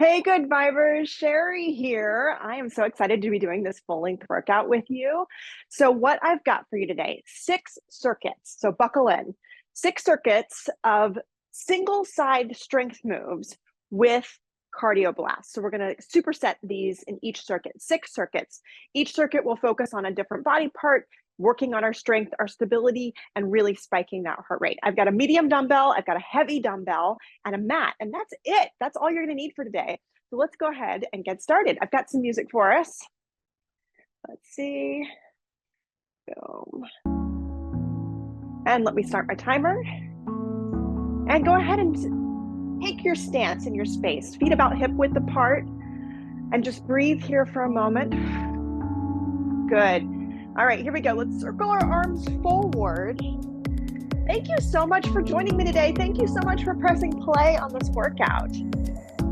Hey, good vibers, Cheri here. I am so excited to be doing this full length workout with you. So, what I've got for you today, 6 circuits. So, buckle in 6 circuits of single side strength moves with cardio blasts. So, we're going to superset these in each circuit, 6 circuits. Each circuit will focus on a different body part, working on our strength, our stability, and really spiking that heart rate. I've got a medium dumbbell, I've got a heavy dumbbell, and a mat, and that's it. That's all you're gonna need for today. So let's go ahead and get started. I've got some music for us. Let's see. Boom. And let me start my timer. And go ahead and take your stance in your space, feet about hip width apart, and just breathe here for a moment. Good. All right, here we go. Let's circle our arms forward. Thank you so much for joining me today. Thank you so much for pressing play on this workout.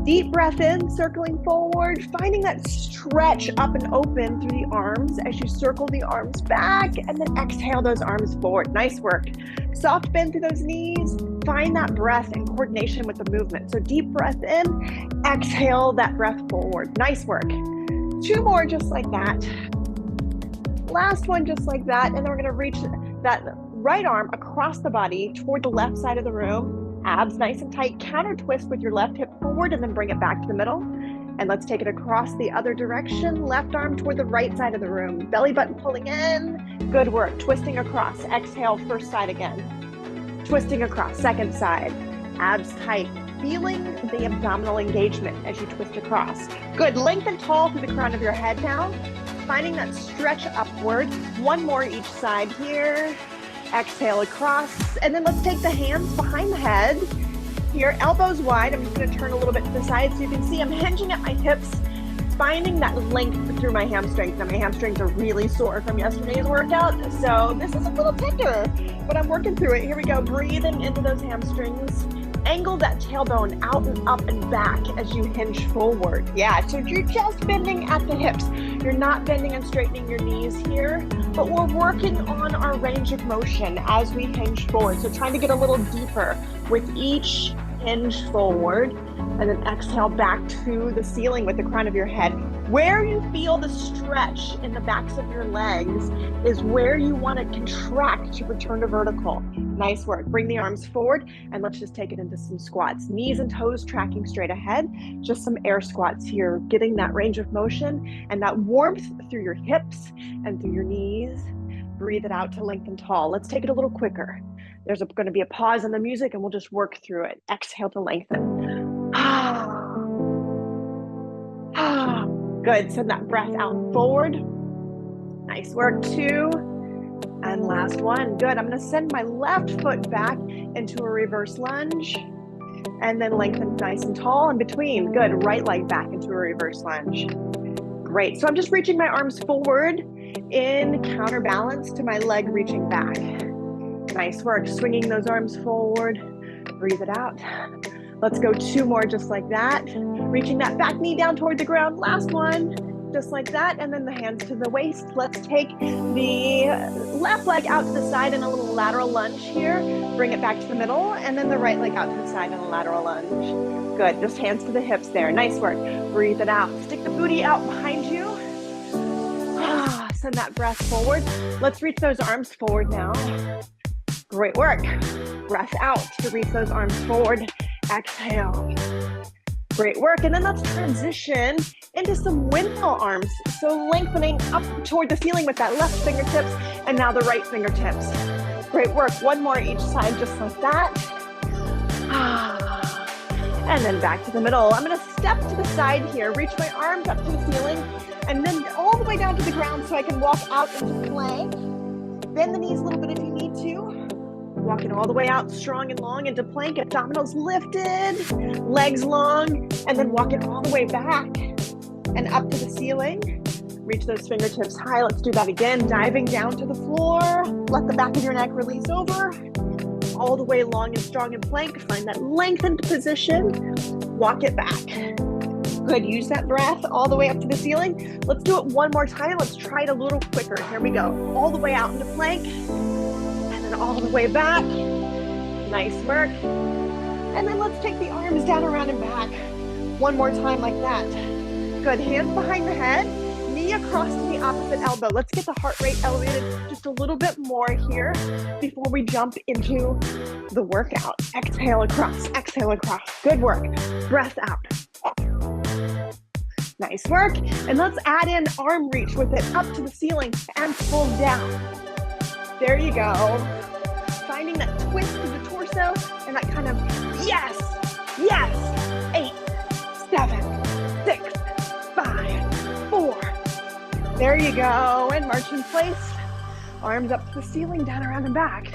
Deep breath in, circling forward, finding that stretch up and open through the arms as you circle the arms back, and then exhale those arms forward. Nice work. Soft bend through those knees. Find that breath in coordination with the movement. So deep breath in, exhale that breath forward. Nice work. 2 more just like that. Last one just like that, and then we're going to reach that right arm across the body toward the left side of the room. Abs nice and tight. Counter twist with your left hip forward and then bring it back to the middle. And let's take it across the other direction. Left arm toward the right side of the room. Belly button pulling in. Good work. Twisting across. Exhale, first side again. Twisting across, second side. Abs tight. Feeling the abdominal engagement as you twist across. Good. Lengthen tall through the crown of your head now. Finding that stretch upward. 1 more each side here. Exhale across. And then let's take the hands behind the head. Here, elbows wide. I'm just going to turn a little bit to the side so you can see I'm hinging at my hips, finding that length through my hamstrings. Now, my hamstrings are really sore from yesterday's workout, so this is a little tender, but I'm working through it. Here we go. Breathing into those hamstrings. Angle that tailbone out and up and back as you hinge forward. Yeah, so you're just bending at the hips. You're not bending and straightening your knees here, but we're working on our range of motion as we hinge forward. So trying to get a little deeper with each hinge forward, and then exhale back to the ceiling with the crown of your head. Where you feel the stretch in the backs of your legs is where you want to contract to return to vertical. Nice work. Bring the arms forward, and let's just take it into some squats. Knees and toes tracking straight ahead. Just some air squats here, getting that range of motion and that warmth through your hips and through your knees. Breathe it out to lengthen tall. Let's take it a little quicker. There's going to be a pause in the music, and we'll just work through it. Exhale to lengthen. Good. Send that breath out and forward. Nice work. 2. And last one. Good. I'm going to send my left foot back into a reverse lunge, and then lengthen nice and tall in between. Good. Right leg back into a reverse lunge. Great. So I'm just reaching my arms forward in counterbalance to my leg reaching back. Nice work. Swinging those arms forward. Breathe it out. Let's go 2 more just like that. Reaching that back knee down toward the ground. Last one. Just like that, and then the hands to the waist. Let's take the left leg out to the side in a little lateral lunge here. Bring it back to the middle, and then the right leg out to the side in a lateral lunge. Good, just hands to the hips there. Nice work. Breathe it out. Stick the booty out behind you. Send that breath forward. Let's reach those arms forward now. Great work. Breath out to reach those arms forward. Exhale. Great work. And then let's transition into some windmill arms. So lengthening up toward the ceiling with that left fingertips and now the right fingertips. Great work. 1 more each side just like that. And then back to the middle. I'm going to step to the side here, reach my arms up to the ceiling, and then all the way down to the ground so I can walk out into plank. Bend the knees a little bit if you need to. Walking all the way out strong and long into plank, abdominals lifted, legs long, and then walking all the way back and up to the ceiling. Reach those fingertips high. Let's do that again. Diving down to the floor. Let the back of your neck release over. All the way long and strong in plank. Find that lengthened position. Walk it back. Good. Use that breath all the way up to the ceiling. Let's do it 1 more time. Let's try it a little quicker. Here we go. All the way out into plank. All the way back. Nice work. And then let's take the arms down, around, and back. One more time like that. Good, hands behind the head, knee across to the opposite elbow. Let's get the heart rate elevated just a little bit more here before we jump into the workout. Exhale across, exhale across. Good work. Breath out. Nice work. And let's add in arm reach with it up to the ceiling and pull down. There you go. Finding that twist of the torso and that kind of yes, yes. 8, 7, 6, 5, 4. There you go. And march in place. Arms up to the ceiling, down, around, and back.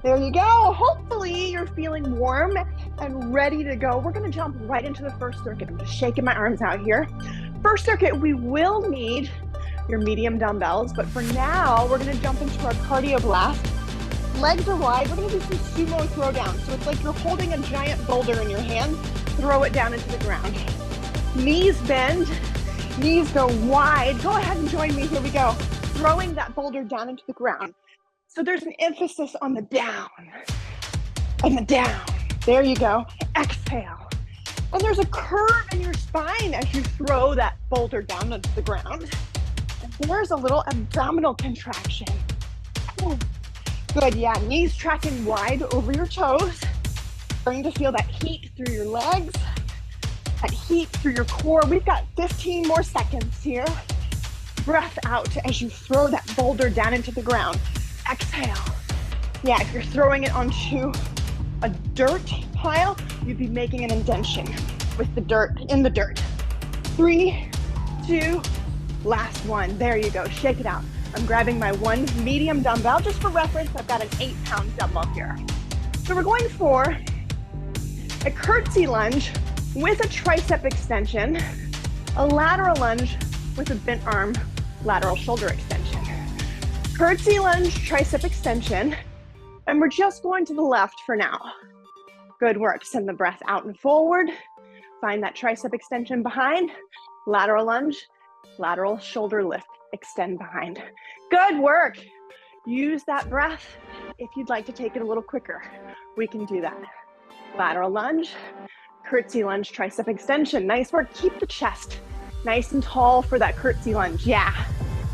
There you go. Hopefully you're feeling warm and ready to go. We're gonna jump right into the first circuit. I'm just shaking my arms out here. First circuit, we will need your medium dumbbells, but for now, we're gonna jump into our cardio blast. Legs are wide. We're gonna do some sumo throwdown. So it's like you're holding a giant boulder in your hand, throw it down into the ground. Knees bend, knees go wide. Go ahead and join me, here we go. Throwing that boulder down into the ground. So there's an emphasis on the down and the down. There you go, exhale. And there's a curve in your spine as you throw that boulder down into the ground. And there's a little abdominal contraction. Good, yeah, knees tracking wide over your toes. Starting to feel that heat through your legs, that heat through your core. We've got 15 more seconds here. Breath out as you throw that boulder down into the ground. Exhale. Yeah, if you're throwing it onto a dirt pile, you'd be making an indentation with the dirt, in the dirt. 3, 2, last one. There you go, shake it out. I'm grabbing my one medium dumbbell. Just for reference, I've got an 8-pound dumbbell here. So we're going for a curtsy lunge with a tricep extension, a lateral lunge with a bent arm, lateral shoulder extension. Curtsy lunge, tricep extension, and we're just going to the left for now. Good work. Send the breath out and forward. Find that tricep extension behind. Lateral lunge, lateral shoulder lift, extend behind. Good work. Use that breath. If you'd like to take it a little quicker, we can do that. Lateral lunge, curtsy lunge, tricep extension. Nice work. Keep the chest nice and tall for that curtsy lunge. Yeah.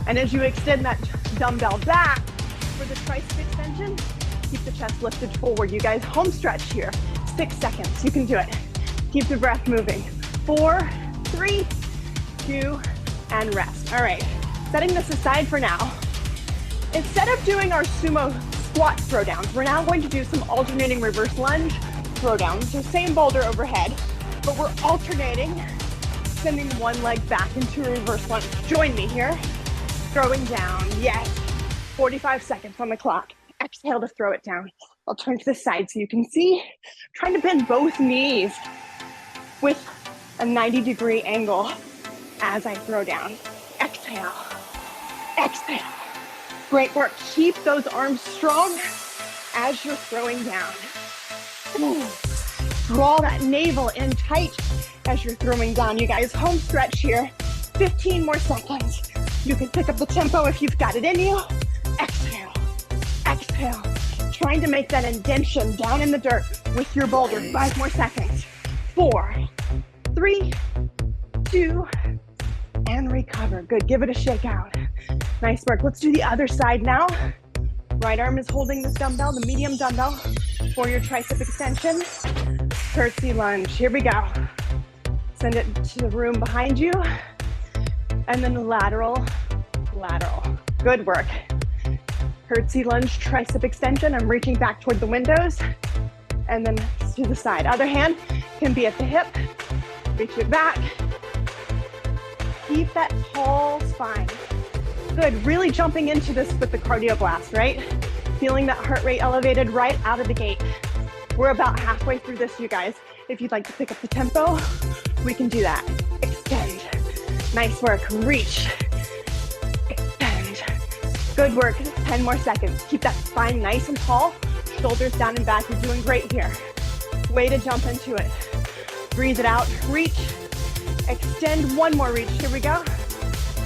And as you extend that dumbbell back for the tricep extension, keep the chest lifted forward. You guys, home stretch here. 6 seconds, you can do it. Keep the breath moving. 4, 3, 2, and rest. All right, setting this aside for now. Instead of doing our sumo squat throwdowns, we're now going to do some alternating reverse lunge throwdowns. So same boulder overhead, but we're alternating, sending one leg back into a reverse lunge. Join me here. Throwing down, yes. 45 seconds on the clock. Exhale to throw it down. I'll turn to the side so you can see. Trying to bend both knees with a 90-degree angle as I throw down. Exhale, exhale. Great work. Keep those arms strong as you're throwing down. Ooh. Draw that navel in tight as you're throwing down. You guys, home stretch here. 15 more seconds. You can pick up the tempo if you've got it in you. Exhale, exhale. Trying to make that indentation down in the dirt with your boulder. 5 more seconds. 4, 3, 2, and recover. Good, give it a shake out. Nice work. Let's do the other side now. Right arm is holding this dumbbell, the medium dumbbell, for your tricep extension. Curtsy lunge, here we go. Send it to the room behind you. And then lateral, lateral. Good work. Curtsy lunge, tricep extension. I'm reaching back toward the windows. And then to the side. Other hand can be at the hip. Reach it back. Keep that tall spine. Good, really jumping into this with the cardio blast, right? Feeling that heart rate elevated right out of the gate. We're about halfway through this, you guys. If you'd like to pick up the tempo, we can do that. Extend. Nice work. Reach. Extend. Good work. 10 more seconds. Keep that spine nice and tall. Shoulders down and back. You're doing great here. Way to jump into it. Breathe it out. Reach. Extend. One more reach. Here we go.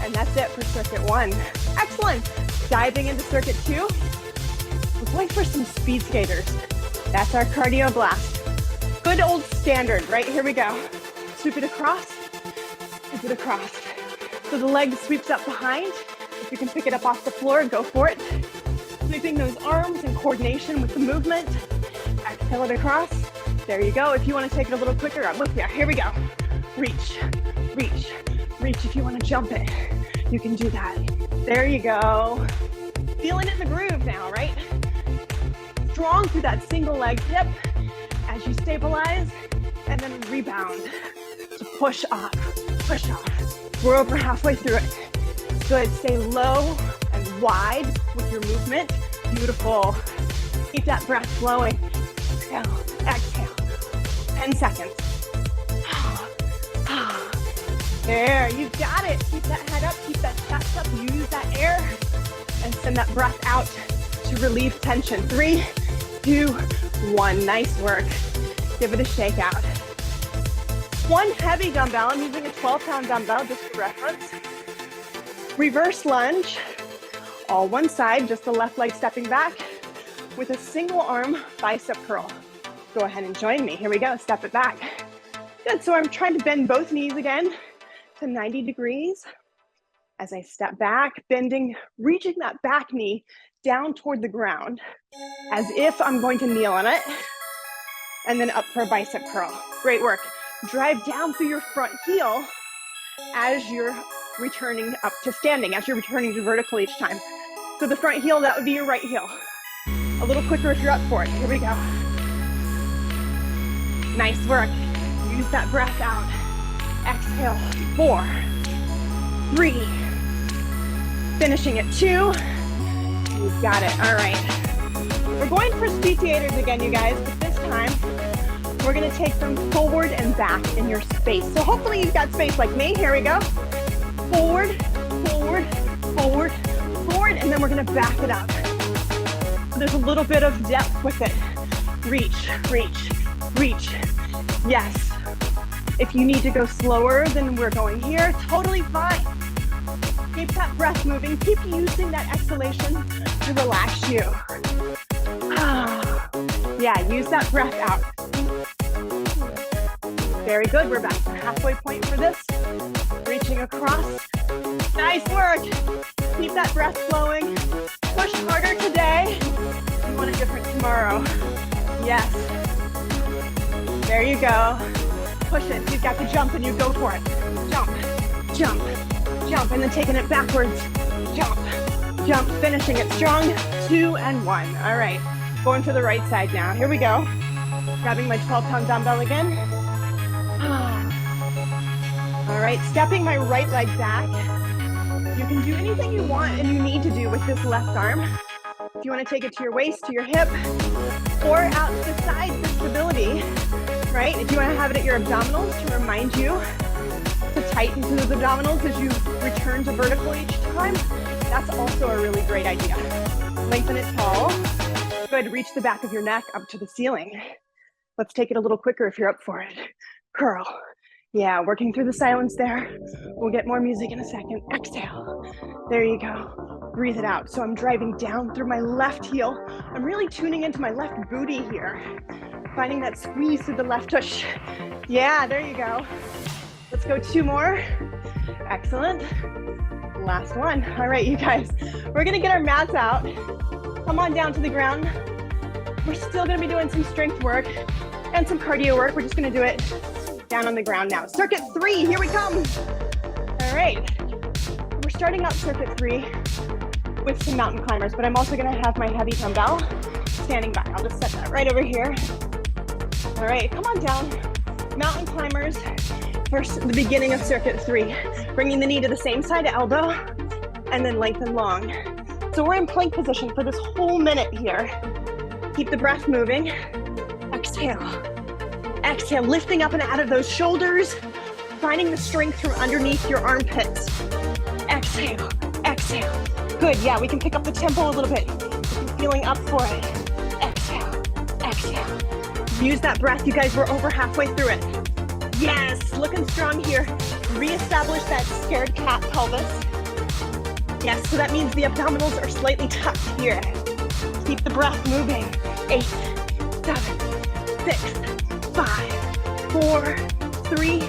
And that's it for circuit 1. Excellent. Diving into circuit 2. We're going for some speed skaters. That's our cardio blast. Good old standard, right? Here we go. sweep it across, sweep it across. So the leg sweeps up behind. If you can pick it up off the floor, go for it. Sweeping those arms in coordination with the movement. Exhale it across. There you go. If you want to take it a little quicker, I'm with you. Here we go. Reach, reach, reach. If you want to jump it, you can do that. There you go. Feeling in the groove now, right? Strong through that single leg hip as you stabilize and then rebound to push off, push off. We're over halfway through it. Good, stay low and wide with your movement. Beautiful. Keep that breath flowing. Exhale, exhale. 10 seconds. There, you got it. Keep that head up, keep that chest up, use that air, and send that breath out to relieve tension. 3, 2, 1. Nice work. Give it a shake out. One heavy dumbbell. I'm using a 12-pound dumbbell just for reference. Reverse lunge, all one side, just the left leg stepping back with a single arm bicep curl. Go ahead and join me. Here we go, step it back. Good, so I'm trying to bend both knees again to 90 degrees. As I step back, bending, reaching that back knee down toward the ground as if I'm going to kneel on it. And then up for a bicep curl. Great work. Drive down through your front heel as you're returning up to standing, as you're returning to vertical each time. So the front heel, that would be your right heel. A little quicker if you're up for it. Here we go. Nice work. Use that breath out. Exhale, 4, 3, finishing at 2. You've got it, all right. We're going for speciators again, you guys, but this time, we're gonna take them forward and back in your space. So hopefully you've got space like me. Here we go. Forward, forward, forward, forward, and then we're gonna back it up. There's a little bit of depth with it. Reach, reach, reach. Yes. If you need to go slower than we're going here, totally fine. Keep that breath moving. Keep using that exhalation to relax you. Yeah, use that breath out. Very good. We're back to the halfway point for this. Reaching across. Nice work. Keep that breath flowing. Push harder today. You want it different tomorrow. Yes. There you go. Push it. You've got to jump and you go for it. Jump, jump, jump, and then taking it backwards. Jump, jump, finishing it strong. 2 and 1. All right. Going to the right side now. Here we go. Grabbing my 12-pound dumbbell again. All right, stepping my right leg back. You can do anything you want and you need to do with this left arm. If you want to take it to your waist, to your hip, or out to the side for stability, right? If you want to have it at your abdominals to remind you to tighten through the abdominals as you return to vertical each time, that's also a really great idea. Lengthen it tall. Good, reach the back of your neck up to the ceiling. Let's take it a little quicker if you're up for it. Curl. Yeah, working through the silence there. We'll get more music in a second. Exhale. There you go. Breathe it out. So I'm driving down through my left heel. I'm really tuning into my left booty here. Finding that squeeze through the left tush. Yeah, there you go. Let's go 2 more. Excellent. Last one. All right, you guys. We're gonna get our mats out. Come on down to the ground. We're still gonna be doing some strength work and some cardio work. We're just gonna do it down on the ground now. Circuit 3, here we come. All right, we're starting out circuit 3 with some mountain climbers, but I'm also gonna have my heavy dumbbell standing by. I'll just set that right over here. All right, come on down. Mountain climbers for the beginning of circuit 3. Bringing the knee to the same side elbow and then lengthen long. So we're in plank position for this whole minute here. Keep the breath moving. Exhale. Exhale, lifting up and out of those shoulders, finding the strength from underneath your armpits. Exhale, exhale. Good, yeah, we can pick up the tempo a little bit. Feeling up for it. Exhale, exhale. Use that breath, you guys, we're over halfway through it. Yes, looking strong here. Reestablish that scared cat pelvis. Yes, so that means the abdominals are slightly tucked here. Keep the breath moving. 8, 7, 6, 5, 4, 3,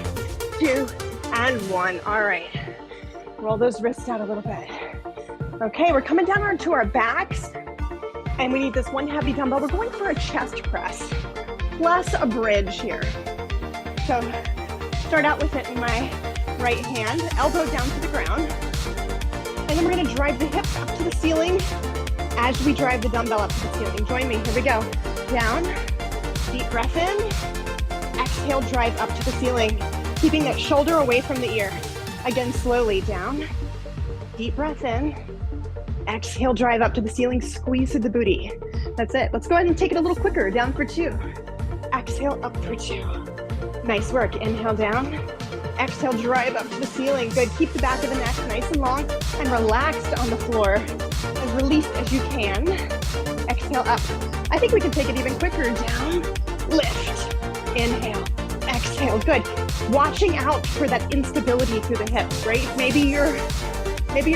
2, and 1. All right. Roll those wrists out a little bit. Okay, we're coming down onto our backs, and we need this one heavy dumbbell. We're going for a chest press plus a bridge here. So start out with it in my right hand, elbow down to the ground. And then we're gonna drive the hips up to the ceiling as we drive the dumbbell up to the ceiling. Join me, here we go. Down, deep breath in, exhale, drive up to the ceiling, keeping that shoulder away from the ear. Again, slowly down, deep breath in, exhale, drive up to the ceiling, squeeze through the booty. That's it. Let's go ahead and take it a little quicker. Down for 2. Exhale, up for 2. Nice work. Inhale down. Exhale, drive up to the ceiling. Good. Keep the back of the neck nice and long and relaxed on the floor. As released as you can. Exhale, up. I think we can take it even quicker. Down, lift, inhale, exhale. Good. Watching out for that instability through the hips, right? Maybe your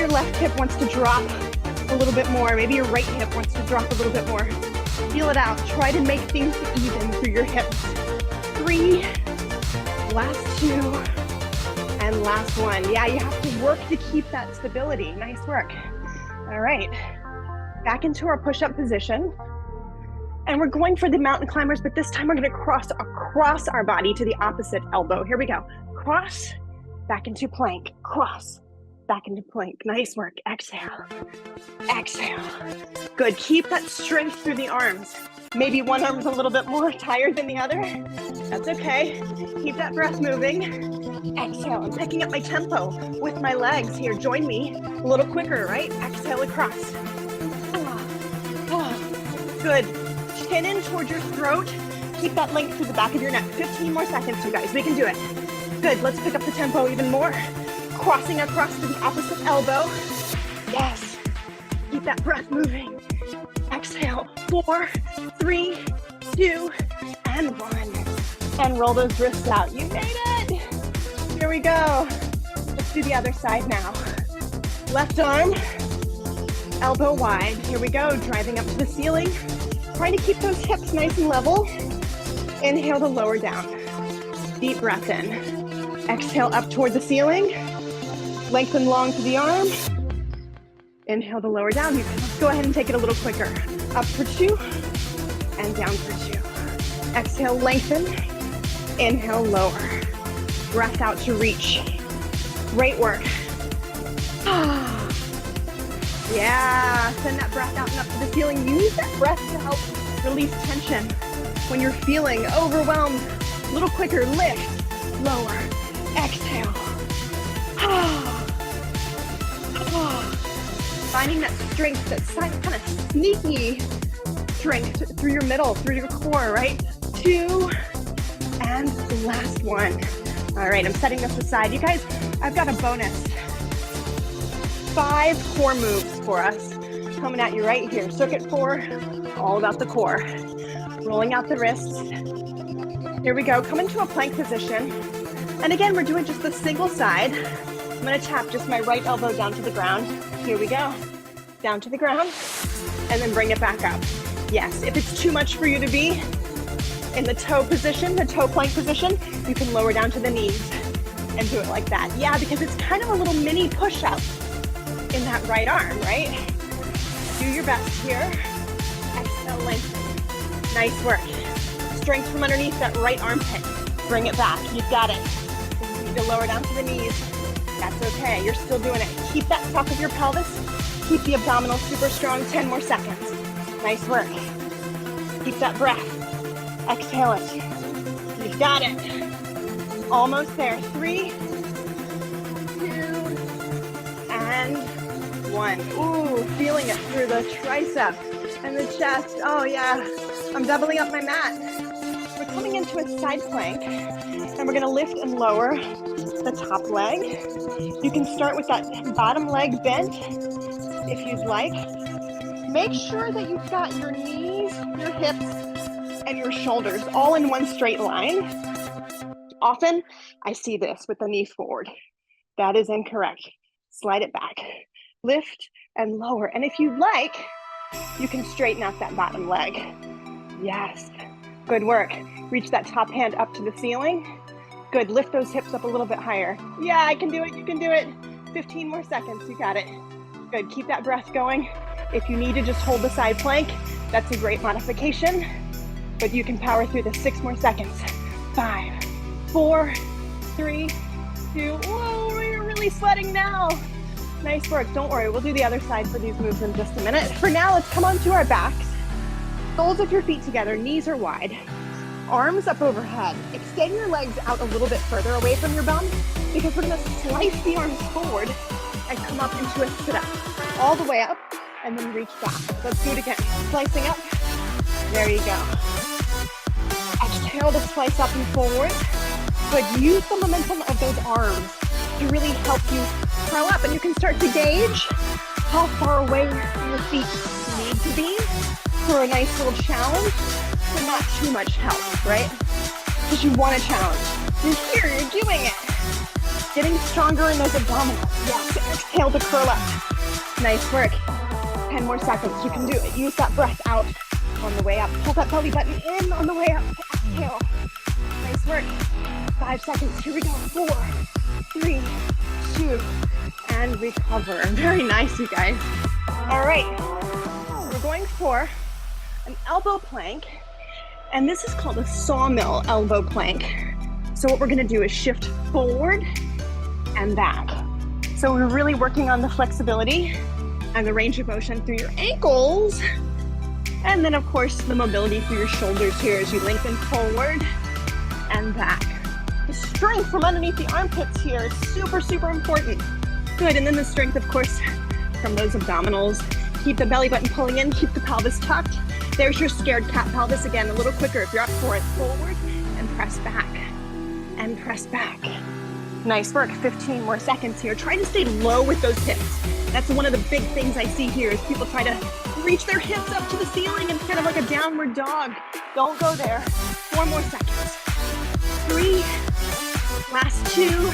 left hip wants to drop a little bit more. Maybe your right hip wants to drop a little bit more. Feel it out. Try to make things even through your hips. 3, last 2, and last 1. Yeah, you have to work to keep that stability. Nice work. All right, back into our push-up position. And we're going for the mountain climbers, but this time we're gonna cross across our body to the opposite elbow. Here we go. Cross, back into plank, cross, back into plank. Nice work. Exhale, exhale. Good. Keep that strength through the arms. Maybe one arm's a little bit more tired than the other. That's okay. Keep that breath moving. Exhale. I'm picking up my tempo with my legs here. Join me a little quicker, right? Exhale across. Good. Chin in towards your throat. Keep that length through the back of your neck. 15 more seconds, you guys. We can do it. Good. Let's pick up the tempo even more. Crossing across to the opposite elbow. Yes. Keep that breath moving. Exhale. 4, 3, 2, and 1. And roll those wrists out. You made it. Here we go. Let's do the other side now. Left arm, elbow wide. Here we go. Driving up to the ceiling. Trying to keep those hips nice and level. Inhale to lower down. Deep breath in. Exhale up toward the ceiling. Lengthen long to the arm. Inhale to lower down. You can go ahead and take it a little quicker. Up for 2 and down for 2. Exhale, lengthen. Inhale, lower. Breath out to reach. Great work. Yeah, send that breath out and up to the ceiling. Use that breath to help release tension when you're feeling overwhelmed. A little quicker, lift, lower, exhale. Finding that strength, that kind of sneaky strength through your middle, through your core, right? 2, and last 1. All right, I'm setting this aside. You guys, I've got a bonus. 5 core moves for us coming at you right here. Circuit 4, all about the core. Rolling out the wrists. Here we go, come into a plank position. And again, we're doing just the single side. I'm gonna tap just my right elbow down to the ground. Here we go, down to the ground, and then bring it back up. Yes, if it's too much for you to be in the toe position, the toe plank position, you can lower down to the knees and do it like that. Yeah, because it's kind of a little mini push-up in that right arm, right? Do your best here. Exhale, lengthen. Nice work. Strength from underneath that right armpit. Bring it back. You've got it. You need to lower down to the knees. That's okay. You're still doing it. Keep that top of your pelvis. Keep the abdominals super strong. 10 more seconds. Nice work. Keep that breath. Exhale it. You've got it. Almost there. 3, 2, and 1. Ooh, feeling it through the tricep and the chest. Oh yeah, I'm doubling up my mat. We're coming into a side plank and we're gonna lift and lower the top leg. You can start with that bottom leg bent if you'd like. Make sure that you've got your knees, your hips, and your shoulders all in one straight line. Often I see this with the knee forward. That is incorrect. Slide it back, lift and lower. And if you'd like, you can straighten out that bottom leg. Yes, good work. Reach that top hand up to the ceiling. Good, lift those hips up a little bit higher. Yeah, I can do it, you can do it. 15 more seconds, you got it. Good, keep that breath going. If you need to just hold the side plank, that's a great modification, but you can power through this. 6 more seconds. 5, 4, 3, 2, whoa, we're really sweating now. Nice work, don't worry, we'll do the other side for these moves in just a minute. For now, let's come onto our backs. Soles of your feet together, knees are wide. Arms up overhead. Extend your legs out a little bit further away from your bum because we're gonna slice the arms forward and come up into a sit-up. All the way up and then reach back. Let's do it again. Slicing up. There you go. Exhale to slice up and forward. But use the momentum of those arms to really help you curl up. And you can start to gauge how far away your feet need to be for a nice little challenge, but not too much help, right? Because you want a challenge. You're here, you're doing it. Getting stronger in those abdominals. Yes, exhale to curl up. Nice work. 10 more seconds, you can do it. Use that breath out on the way up. Pull that belly button in on the way up. Exhale. Nice work. 5 seconds, here we go. 4, 3, 2, and recover. Very nice, you guys. All right, we're going for an elbow plank, and this is called a sawmill elbow plank. So what we're gonna do is shift forward and back. So we're really working on the flexibility and the range of motion through your ankles. And then of course, the mobility through your shoulders here as you lengthen forward and back. The strength from underneath the armpits here is super, super important. Good, and then the strength, of course, from those abdominals. Keep the belly button pulling in, keep the pelvis tucked. There's your scared cat pelvis again, a little quicker if you're up for it. Forward and press back, and press back. Nice work, 15 more seconds here. Try to stay low with those hips. That's one of the big things I see here is people try to reach their hips up to the ceiling and kind of like a downward dog. Don't go there. 4 more seconds. 3, last 2,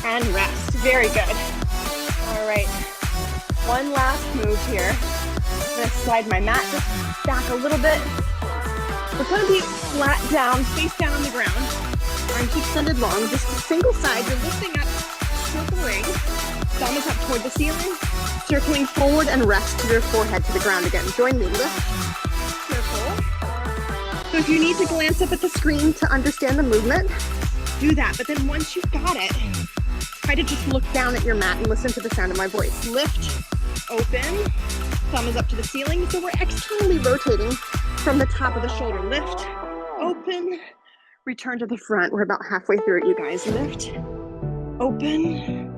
and rest. Very good. All right, one last move here. I'm gonna slide my mat just back a little bit. We're gonna be flat down, face down on the ground. Arms extended long, just a single side. You're lifting up, circling. Thumb is up toward the ceiling. Circling forward and rest your forehead to the ground again. Join me, lift, circle. So if you need to glance up at the screen to understand the movement, do that. But then once you've got it, try to just look down at your mat and listen to the sound of my voice. Lift, open, thumb is up to the ceiling. So we're externally rotating from the top of the shoulder. Lift, open, return to the front. We're about halfway through it, you guys. Lift, open,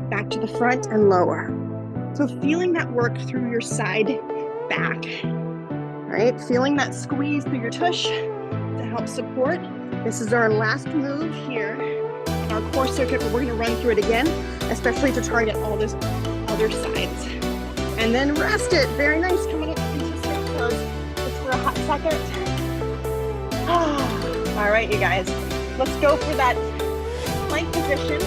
back to the front and lower. So feeling that work through your side back, right? Feeling that squeeze through your tush to help support. This is our last move here in our core circuit, but we're gonna run through it again, especially to target all those other sides. And then rest it. Very nice. Coming up into sit pose just for a hot second. All right, you guys, let's go for that plank position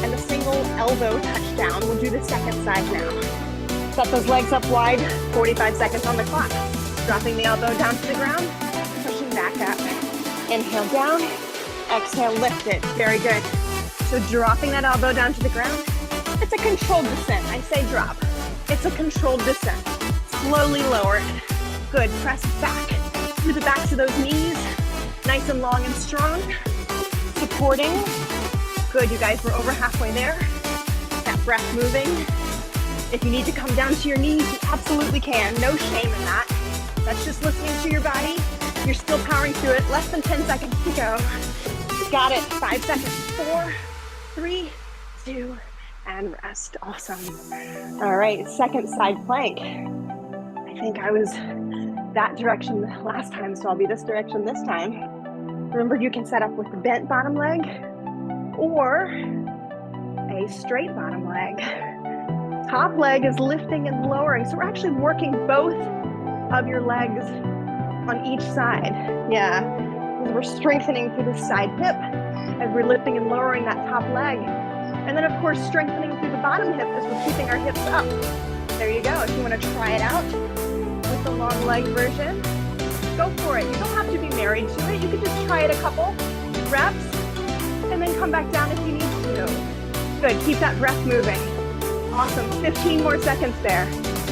and the single elbow touchdown. We'll do the second side now. Set those legs up wide, 45 seconds on the clock. Dropping the elbow down to the ground, pushing back up. Inhale down, exhale, lift it. Very good. So dropping that elbow down to the ground. It's a controlled descent. I say drop. It's a controlled descent. Slowly lower it. Good, press back through the backs of those knees. Nice and long and strong. Supporting. Good, you guys, we're over halfway there. That breath moving. If you need to come down to your knees, you absolutely can. No shame in that. That's just listening to your body. You're still powering through it. Less than 10 seconds to go. Got it. 5 seconds. 4, 3, 2, and rest. Awesome. All right, second side plank. I think I was that direction last time, so I'll be this direction this time. Remember, you can set up with the bent bottom leg or a straight bottom leg. Top leg is lifting and lowering. So we're actually working both of your legs on each side. Yeah, we're strengthening through the side hip as we're lifting and lowering that top leg. And then of course, strengthening through the bottom hip as we're keeping our hips up. There you go. If you want to try it out with the long leg version, go for it. You don't have to be married to it. You can just try it a couple reps and and then come back down if you need to. Good, keep that breath moving. Awesome, 15 more seconds there.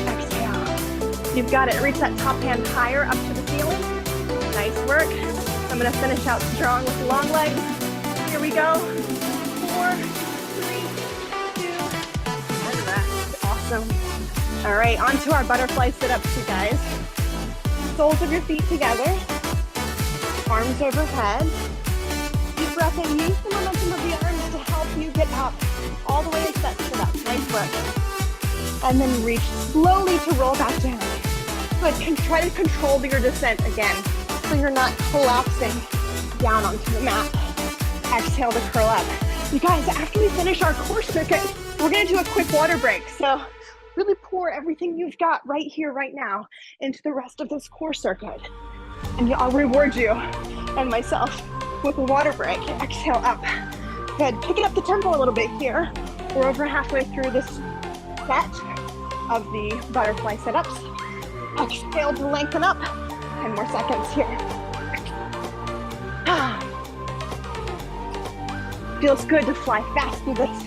Exhale. You've got it, reach that top hand higher up to the ceiling. Nice work. I'm gonna finish out strong with the long legs. Here we go. 4, 3, 2, and rest. Awesome. All right, onto our butterfly sit-ups, you guys. Soles of your feet together. Arms overhead. Deep breath in. Use the momentum of the arms to help you get up all the way into that sit-up. Nice work. And then reach slowly to roll back down. Good. Try to control your descent again, so you're not collapsing down onto the mat. Exhale to curl up. You guys, after we finish our core circuit, we're gonna do a quick water break. So really pour everything you've got right here, right now, into the rest of this core circuit. And I'll reward you and myself with a water break. Exhale up. Good, picking up the tempo a little bit here. We're over halfway through this set of the butterfly sit-ups. Exhale to lengthen up. 10 more seconds here. Feels good to fly fast through this.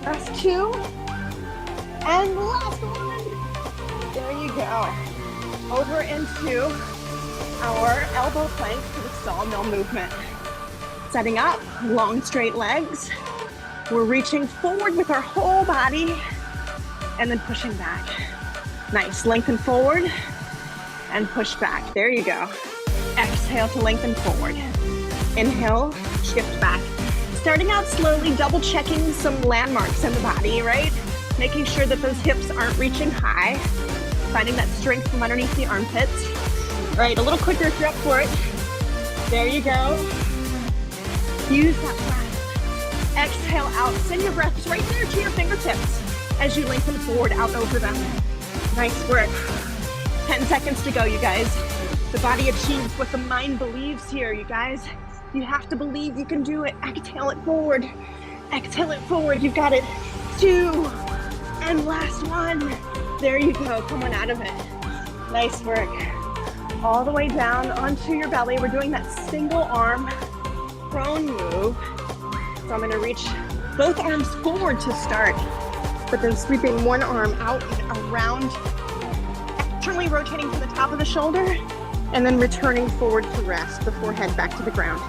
Last 2. And last one. There you go. Over into our elbow plank for the sawmill movement. Setting up, long straight legs. We're reaching forward with our whole body and then pushing back. Nice, lengthen forward and push back. There you go. Exhale to lengthen forward. Inhale, shift back. Starting out slowly, double checking some landmarks in the body, right? Making sure that those hips aren't reaching high. Finding that strength from underneath the armpits. All right, a little quicker if you're up for it. There you go. Use that breath. Exhale out. Send your breaths right there to your fingertips as you lengthen forward out over them. Nice work. 10 seconds to go, you guys. The body achieves what the mind believes here, you guys. You have to believe you can do it. Exhale it forward. Exhale it forward. You've got it. 2. And last one. There you go. Come on out of it. Nice work. All the way down onto your belly. We're doing that single arm prone move. So I'm going to reach both arms forward to start, but then sweeping one arm out and around, externally rotating to the top of the shoulder, and then returning forward to rest, the forehead back to the ground.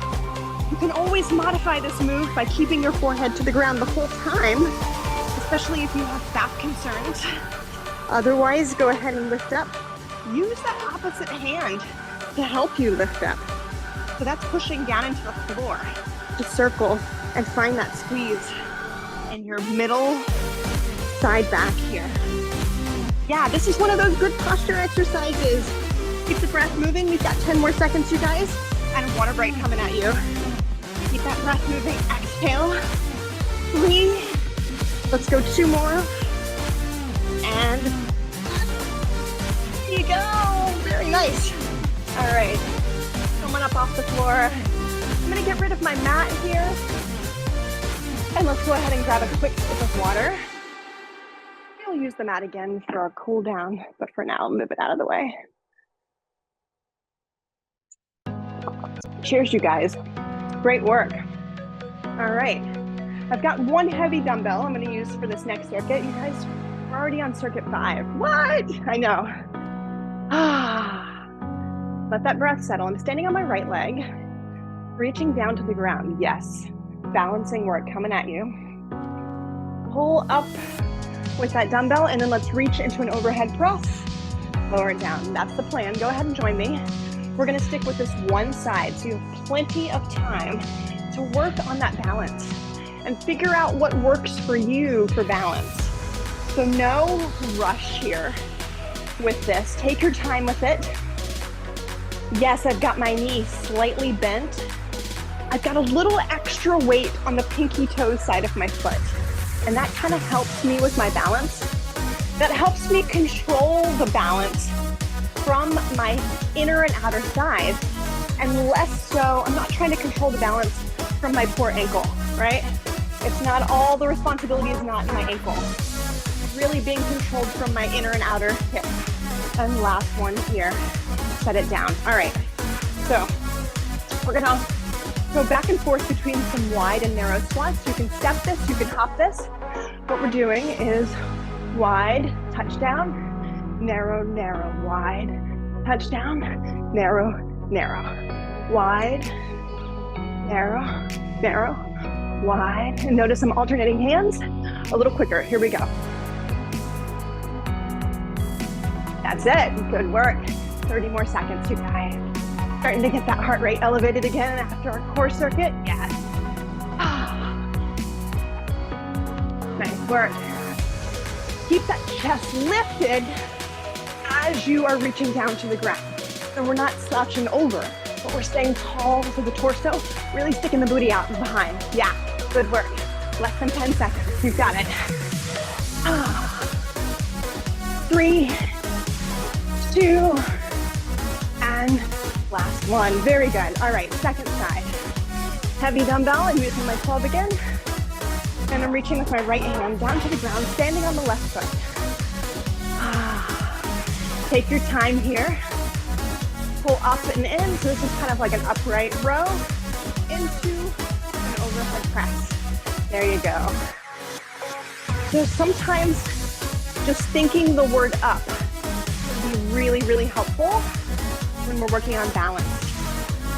You can always modify this move by keeping your forehead to the ground the whole time, especially if you have back concerns. Otherwise, go ahead and lift up. Use that opposite hand to help you lift up. So that's pushing down into the floor. Just circle and find that squeeze in your middle side back here. Yeah, this is one of those good posture exercises. Keep the breath moving. We've got 10 more seconds, you guys, and a water break coming at you. Keep that breath moving. Exhale. 3. Let's go 2 more. And there you go. Very nice. All right. Coming up off the floor. I'm going to get rid of my mat here. And let's go ahead and grab a quick sip of water. We'll use the mat again for our cool down, but for now, I'll move it out of the way. Cheers, you guys. Great work. All right. I've got one heavy dumbbell I'm going to use for this next circuit. You guys, we're already on circuit 5. What? I know. Let that breath settle. I'm standing on my right leg, reaching down to the ground. Yes. Balancing work coming at you. Pull up with that dumbbell, and then let's reach into an overhead press. Lower it down. That's the plan. Go ahead and join me. We're going to stick with this one side, so you have plenty of time to work on that balance and figure out what works for you for balance. So no rush here with this. Take your time with it. Yes, I've got my knee slightly bent. I've got a little extra weight on the pinky toe side of my foot, and that kind of helps me with my balance. That helps me control the balance from my inner and outer thighs, and less so, I'm not trying to control the balance from my poor ankle, right? It's not, all the responsibility is not in my ankle. It's really being controlled from my inner and outer hip. And last one here, set it down. All right, so we're gonna Go back and forth between some wide and narrow squats. You can step this, you can hop this. What we're doing is wide, touchdown, narrow, narrow, wide, touchdown, narrow, narrow, wide, narrow, narrow, wide. And notice I'm alternating hands a little quicker. Here we go. That's it. Good work. 30 more seconds, you guys. Starting to get that heart rate elevated again after our core circuit. Yes. Nice work. Keep that chest lifted as you are reaching down to the ground. So we're not slouching over, but we're staying tall to the torso, really sticking the booty out and behind. Yeah, good work. Less than 10 seconds. You've got it. 3, 2, and last one. Very good. All right, second side. Heavy dumbbell. I'm using my 12 again. And I'm reaching with my right hand down to the ground, standing on the left foot. Take your time here. Pull up and in. So this is kind of like an upright row into an overhead press. There you go. So sometimes just thinking the word up can be really, really helpful when we're working on balance.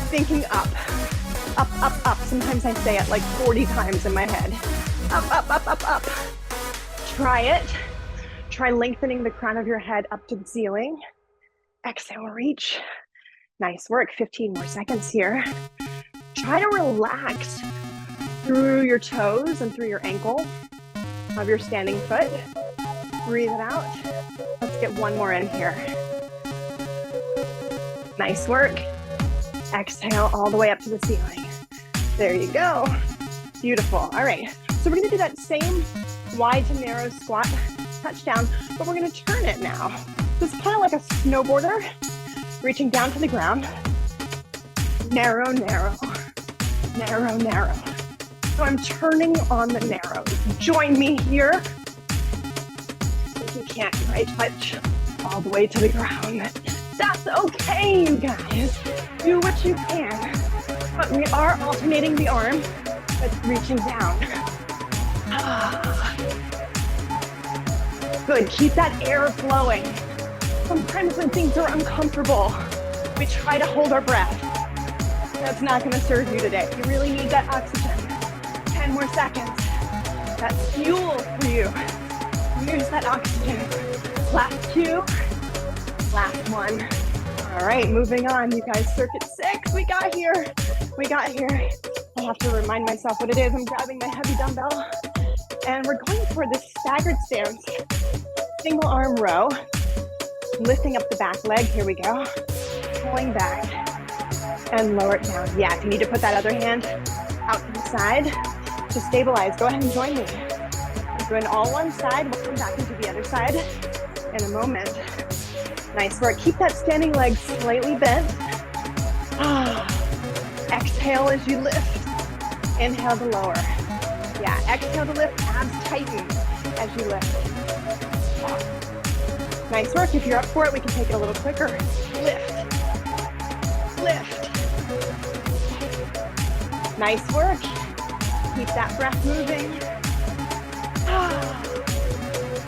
Thinking up, up, up, up. Sometimes I say it like 40 times in my head. Up, up, up, up, up. Try it. Try lengthening the crown of your head up to the ceiling. Exhale, reach. Nice work. 15 more seconds here. Try to relax through your toes and through your ankle of your standing foot. Breathe it out. Let's get one more in here. Nice work. Exhale all the way up to the ceiling. There you go. Beautiful. All right. So we're going to do that same wide to narrow squat touchdown, but we're going to turn it now. So it's kind of like a snowboarder reaching down to the ground. Narrow, narrow, narrow, narrow. So I'm turning on the narrows. Join me here. If you can't quite touch all the way to the ground, that's okay, you guys. Do what you can. But we are alternating the arm that's reaching down. Good, keep that air flowing. Sometimes when things are uncomfortable, we try to hold our breath. That's not gonna serve you today. You really need that oxygen. 10 more seconds. That's fuel for you. Use that oxygen. Last 2, last 1. All right, moving on. You guys, circuit 6, we got here. We got here. I have to remind myself what it is. I'm grabbing my heavy dumbbell and we're going for this staggered stance. Single arm row, lifting up the back leg. Here we go. Pulling back and lower it down. Yeah, if you need to put that other hand out to the side to stabilize, go ahead and join me. We're doing all one side. We'll come back into the other side in a moment. Nice work. Keep that standing leg slightly bent. Exhale as you lift. Inhale to lower. Yeah, exhale to lift. Abs tighten as you lift. Nice work. If you're up for it, we can take it a little quicker. Lift. Lift. Nice work. Keep that breath moving.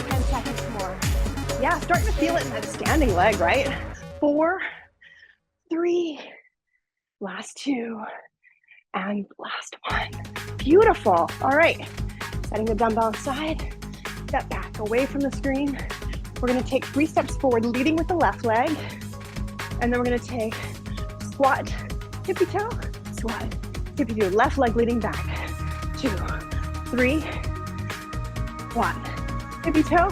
10 seconds more. Yeah, starting to feel it in that standing leg, right? 4, 3, last 2, and last 1. Beautiful. All right, setting the dumbbell aside, step back away from the screen. We're gonna take 3 steps forward, leading with the left leg, and then we're gonna take squat, tippy toe, squat, tippy toe, left leg leading back. 2, 3, 1. Tippy toe.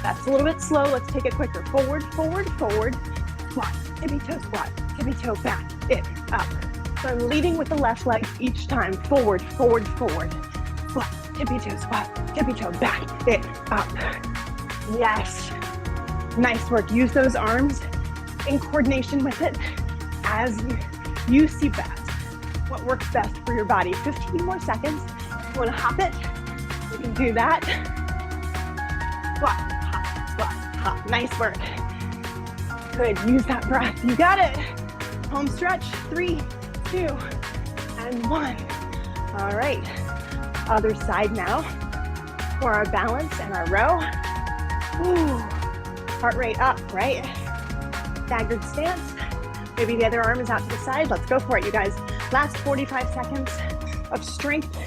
That's a little bit slow. Let's take it quicker. Forward, forward, forward. Squat, tippy toe, back, it, up. So I'm leading with the left leg each time. Forward, forward, forward. Squat, tippy toe, back, it, up. Yes. Nice work. Use those arms in coordination with it as you see best. What works best for your body. 15 more seconds. You want to hop it? You can do that. Squat, hop, squat, hop. Nice work. Good. Use that breath. You got it. Home stretch. 3, 2, and 1. All right, other side now for our balance and our row. Ooh. Heart rate up, right? Staggered stance. Maybe the other arm is out to the side. Let's go for it, you guys. Last 45 seconds of strength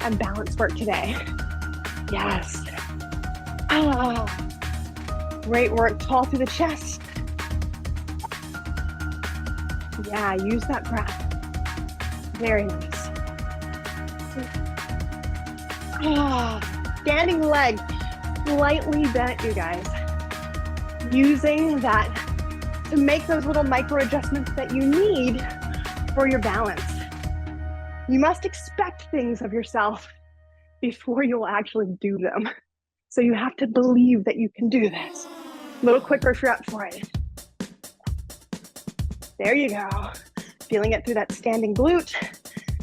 and balance work today. Yes. Great work, tall through the chest. Yeah, use that breath. Very nice. Standing leg, slightly bent, you guys. Using that to make those little micro adjustments that you need for your balance. You must expect things of yourself before you'll actually do them. So you have to believe that you can do this. A little quicker if you're up for it. There you go. Feeling it through that standing glute,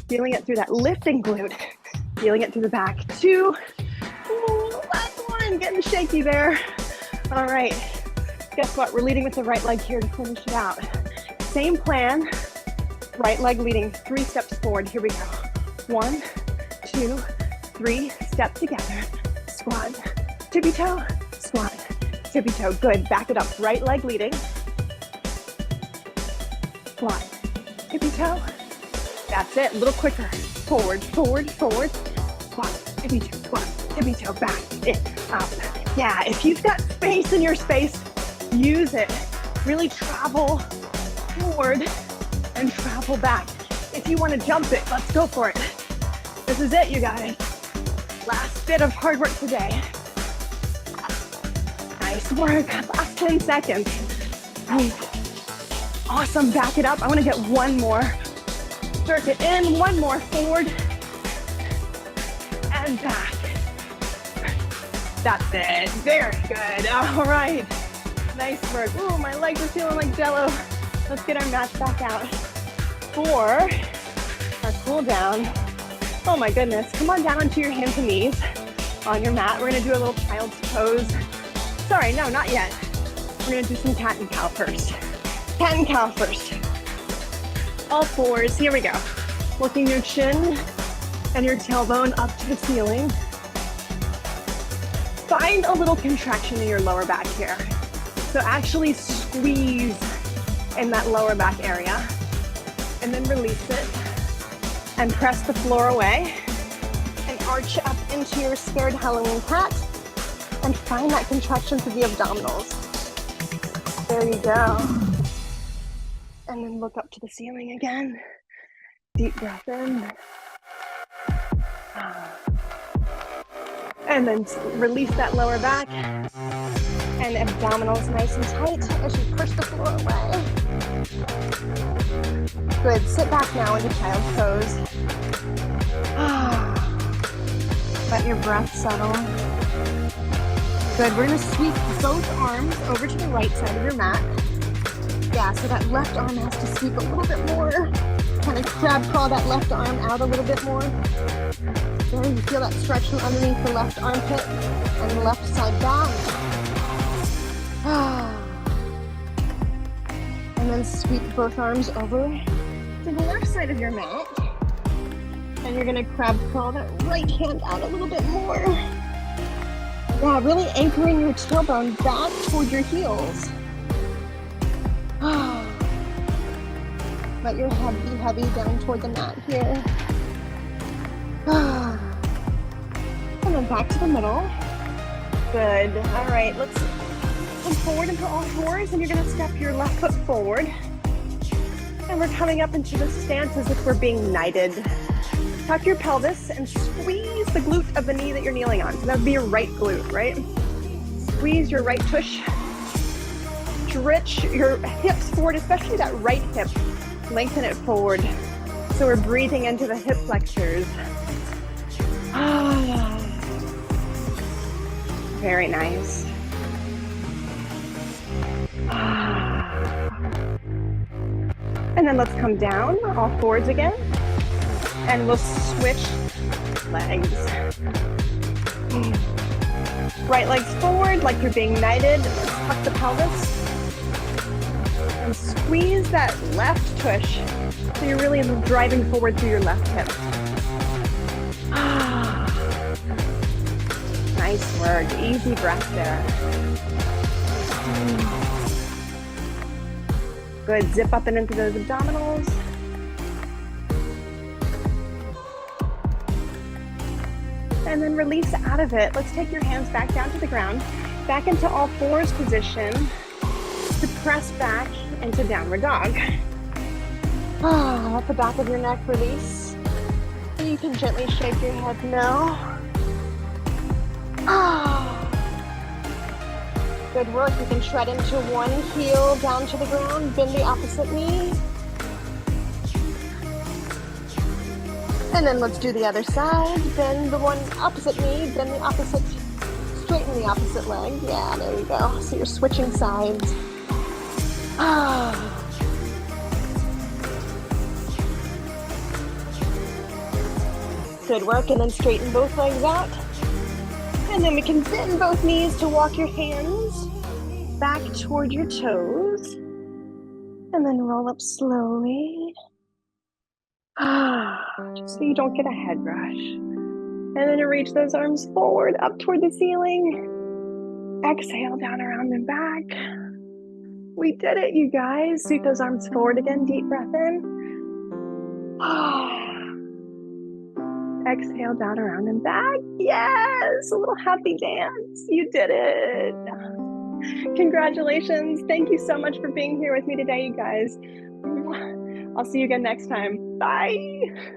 feeling it through that lifting glute, feeling it through the back. 2, last 1, getting shaky there. All right, guess what? We're leading with the right leg here to finish it out. Same plan, right leg leading 3 steps forward. Here we go. 1, 2, 3, step together. Squat, tippy toe, squat, tippy toe. Good, back it up. Right leg leading. Squat, tippy toe. That's it, a little quicker. Forward, forward, forward. Squat, tippy toe, squat, tippy toe, back, it, up. Yeah, if you've got space in your space, use it. Really travel forward and travel back. If you want to jump it, let's go for it. This is it, you guys. Last bit of hard work today. Nice work, last 10 seconds. Awesome, back it up. I want to get one more circuit in, one more forward and back. That's it, very good. All right, nice work. Ooh, my legs are feeling like jello. Let's get our mats back out for our cool down. Oh my goodness, come on down onto your hands and knees on your mat. We're gonna do a little child's pose. Sorry, no, not yet. We're gonna do some cat and cow first. Cat and cow first. All fours, here we go. Looking your chin and your tailbone up to the ceiling. Find a little contraction in your lower back here. So actually squeeze in that lower back area and then release it and press the floor away and arch up into your scared Halloween cat and find that contraction through the abdominals. There you go. And then look up to the ceiling again. Deep breath in. And then release that lower back. And abdominals nice and tight as you push the floor away. Good, sit back now into child's pose. Let your breath settle. Good, we're gonna sweep both arms over to the right side of your mat. Yeah, so that left arm has to sweep a little bit more. Kind of crab crawl that left arm out a little bit more. There, you feel that stretch from underneath the left armpit and the left side back. And then sweep both arms over to the left side of your mat. And you're gonna crab crawl that right hand out a little bit more. Yeah, really anchoring your tailbone back toward your heels. Let your head be heavy down toward the mat here. And then back to the middle. Good. All right, let's come forward into all fours, and you're gonna step your left foot forward. And we're coming up into the stance as if we're being knighted. Tuck your pelvis and squeeze the glute of the knee that you're kneeling on. So that would be your right glute, right? Squeeze your right tush. Stretch your hips forward, especially that right hip. Lengthen it forward. So we're breathing into the hip flexors. Very nice. And then let's come down, all fours again. And we'll switch legs. Right legs forward like you're being knighted. Let's tuck the pelvis. And squeeze that left tush So you're really driving forward through your left hip. Nice work. Easy breath there. Good. Zip up and into those abdominals. And then release out of it. Let's take your hands back down to the ground, back into all fours position to press back into downward dog. Let the back of your neck release. And you can gently shake your head no. Good work. You can tread into one heel down to the ground, bend the opposite knee. And then let's do the other side. Bend the one opposite knee, bend the opposite, straighten the opposite leg. Yeah, there you go. So you're switching sides. Good work, and then straighten both legs out. And then we can bend both knees to walk your hands back toward your toes. And then roll up slowly. Just so you don't get a head rush. And then reach those arms forward, up toward the ceiling. Exhale down around and back. We did it, you guys. Sweep those arms forward again. Deep breath in. Exhale down around and back. Yes, a little happy dance. You did it. Congratulations. Thank you so much for being here with me today, you guys. I'll see you again next time. Bye.